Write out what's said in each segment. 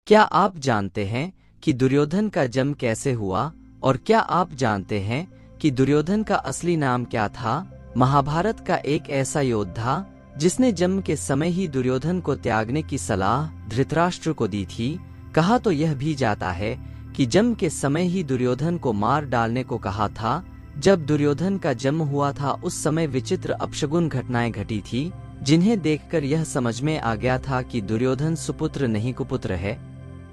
क्या आप जानते हैं कि दुर्योधन का जन्म कैसे हुआ? और क्या आप जानते हैं कि दुर्योधन का असली नाम क्या था? महाभारत का एक ऐसा योद्धा जिसने जन्म के समय ही दुर्योधन को त्यागने की सलाह धृतराष्ट्र को दी थी। कहा तो यह भी जाता है कि जन्म के समय ही दुर्योधन को मार डालने को कहा था। जब दुर्योधन का जन्म हुआ था उस समय विचित्र अपशगुन घटनाएं घटी थी, जिन्हें देखकर यह समझ में आ गया था कि दुर्योधन सुपुत्र नहीं कुपुत्र है।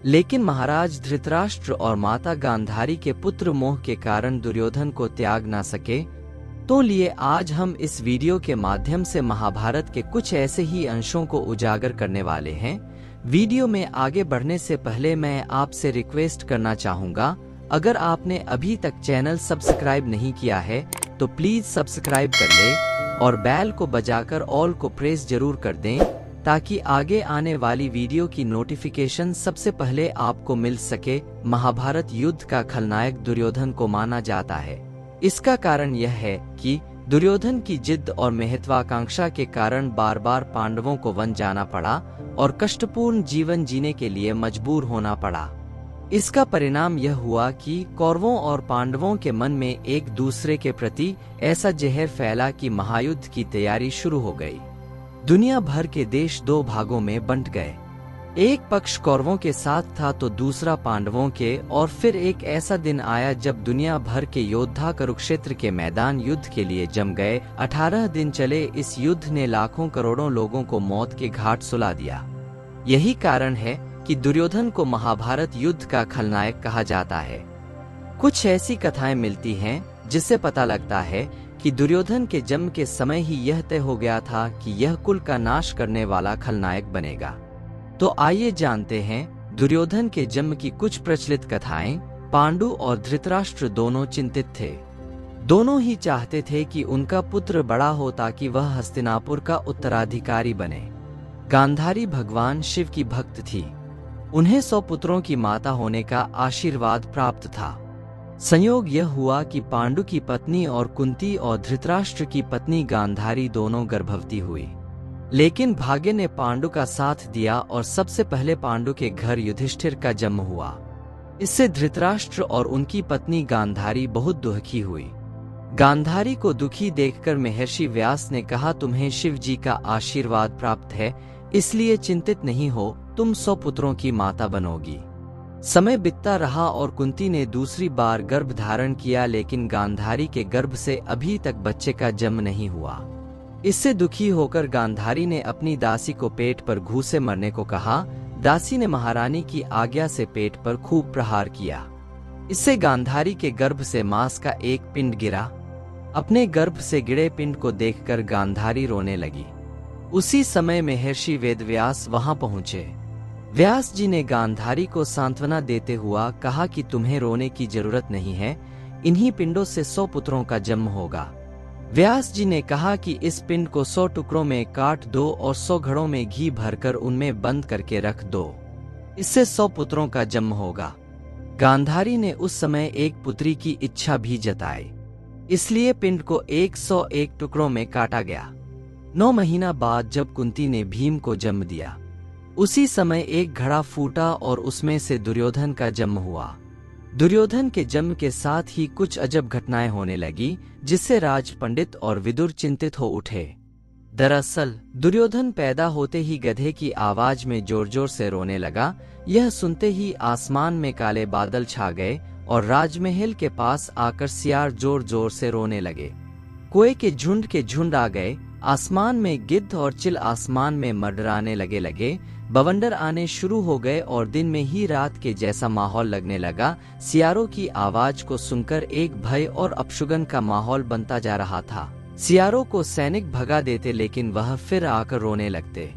लेकिन महाराज धृतराष्ट्र और माता गांधारी के पुत्र मोह के कारण दुर्योधन को त्याग ना सके। तो लिए आज हम इस वीडियो के माध्यम से महाभारत के कुछ ऐसे ही अंशों को उजागर करने वाले हैं। वीडियो में आगे बढ़ने से पहले मैं आपसे रिक्वेस्ट करना चाहूंगा, अगर आपने अभी तक चैनल सब्सक्राइब नहीं किया है तो प्लीज सब्सक्राइब कर ले और बेल को बजाकर ऑल को प्रेस जरूर कर दें, ताकि आगे आने वाली वीडियो की नोटिफिकेशन सबसे पहले आपको मिल सके। महाभारत युद्ध का खलनायक दुर्योधन को माना जाता है। इसका कारण यह है कि दुर्योधन की जिद और महत्वाकांक्षा के कारण बार बार पांडवों को वन जाना पड़ा और कष्टपूर्ण जीवन जीने के लिए मजबूर होना पड़ा। इसका परिणाम यह हुआ कि कौरवों और पांडवों के मन में एक दूसरे के प्रति ऐसा जहर फैला कि महायुद्ध की तैयारी शुरू हो गई। दुनिया भर के देश दो भागों में बंट गए। एक पक्ष कौरवों के साथ था तो दूसरा पांडवों के। और फिर एक ऐसा दिन आया जब दुनिया भर के योद्धा कुरुक्षेत्र के मैदान युद्ध के लिए जम गए। 18 दिन चले इस युद्ध ने लाखों करोड़ों लोगों को मौत के घाट सुला दिया। यही कारण है कि दुर्योधन को महाभारत युद्ध का खलनायक कहा जाता है। कुछ ऐसी कथाएं मिलती हैं जिससे पता लगता है कि दुर्योधन के जन्म के समय ही यह तय हो गया था कि यह कुल का नाश करने वाला खलनायक बनेगा। तो आइए जानते हैं दुर्योधन के जन्म की कुछ प्रचलित कथाएं। पांडु और धृतराष्ट्र दोनों चिंतित थे। दोनों ही चाहते थे कि उनका पुत्र बड़ा हो ताकि वह हस्तिनापुर का उत्तराधिकारी बने। गांधारी भगवान शिव की भक्त थी। उन्हें 100 पुत्रों की माता होने का आशीर्वाद प्राप्त था। संयोग यह हुआ कि पांडु की पत्नी और कुंती और धृतराष्ट्र की पत्नी गांधारी दोनों गर्भवती हुई। लेकिन भाग्य ने पांडु का साथ दिया और सबसे पहले पांडु के घर युधिष्ठिर का जन्म हुआ। इससे धृतराष्ट्र और उनकी पत्नी गांधारी बहुत दुखी हुई। गांधारी को दुखी देखकर महर्षि व्यास ने कहा, तुम्हें शिव जी का आशीर्वाद प्राप्त है, इसलिए चिंतित नहीं हो, तुम 100 पुत्रों की माता बनोगी। समय बीतता रहा और कुंती ने दूसरी बार गर्भ धारण किया, लेकिन गांधारी के गर्भ से अभी तक बच्चे का जन्म नहीं हुआ। इससे दुखी होकर गांधारी ने अपनी दासी को पेट पर घूसे मरने को कहा। दासी ने महारानी की आज्ञा से पेट पर खूब प्रहार किया। इससे गांधारी के गर्भ से मांस का एक पिंड गिरा। अपने गर्भ से गिरे पिंड को देखकर गांधारी रोने लगी। उसी समय महर्षि वेदव्यास वहां पहुंचे। व्यास जी ने गांधारी को सांत्वना देते हुआ कहा कि तुम्हें रोने की जरूरत नहीं है, इन्हीं पिंडों से 100 पुत्रों का जन्म होगा। व्यास जी ने कहा कि इस पिंड को 100 टुकड़ों में काट दो और 100 घड़ों में घी भरकर उनमें बंद करके रख दो, इससे 100 पुत्रों का जन्म होगा। गांधारी ने उस समय एक पुत्री की इच्छा भी जताई, इसलिए पिंड को 101 टुकड़ों में काटा गया। 9 महीना बाद जब कुंती ने भीम को जन्म दिया, उसी समय एक घड़ा फूटा और उसमें से दुर्योधन का जन्म हुआ। दुर्योधन के जन्म के साथ ही कुछ अजब घटनाएं होने लगी, जिससे राज पंडित और विदुर चिंतित हो उठे। दरअसल दुर्योधन पैदा होते ही गधे की आवाज में जोर जोर से रोने लगा। यह सुनते ही आसमान में काले बादल छा गए और राजमहल के पास आकर सियार जोर जोर से रोने लगे। कोए के झुंड आ गए। आसमान में गिद्ध और चिल आसमान में मडराने लगे। बवंडर आने शुरू हो गए और दिन में ही रात के जैसा माहौल लगने लगा। सियारों की आवाज को सुनकर एक भय और अपशुगन का माहौल बनता जा रहा था। सियारों को सैनिक भगा देते, लेकिन वह फिर आकर रोने लगते।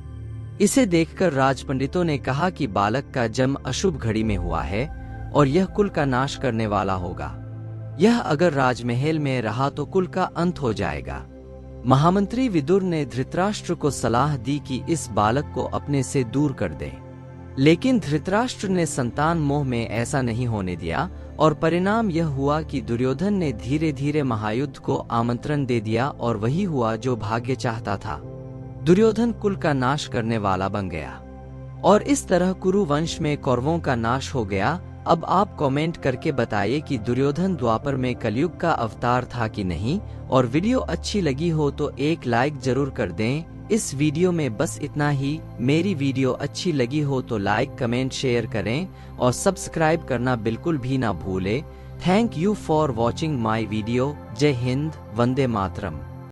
इसे देखकर राजपंडितों ने कहा कि बालक का जन्म अशुभ घड़ी में हुआ है और यह कुल का नाश करने वाला होगा। यह अगर राजमहल में रहा तो कुल का अंत हो जाएगा। महामंत्री विदुर ने धृतराष्ट्र को सलाह दी कि इस बालक को अपने से दूर कर दें, लेकिन धृतराष्ट्र ने संतान मोह में ऐसा नहीं होने दिया और परिणाम यह हुआ कि दुर्योधन ने धीरे धीरे महायुद्ध को आमंत्रण दे दिया और वही हुआ जो भाग्य चाहता था। दुर्योधन कुल का नाश करने वाला बन गया और इस तरह कुरु वंश में कौरवों का नाश हो गया। अब आप कमेंट करके बताइए कि दुर्योधन द्वापर में कलयुग का अवतार था कि नहीं, और वीडियो अच्छी लगी हो तो एक लाइक जरूर कर दें। इस वीडियो में बस इतना ही। मेरी वीडियो अच्छी लगी हो तो लाइक, कमेंट, शेयर करें और सब्सक्राइब करना बिल्कुल भी ना भूलें। Thank you for watching my video. जय हिंद, वंदे मातरम।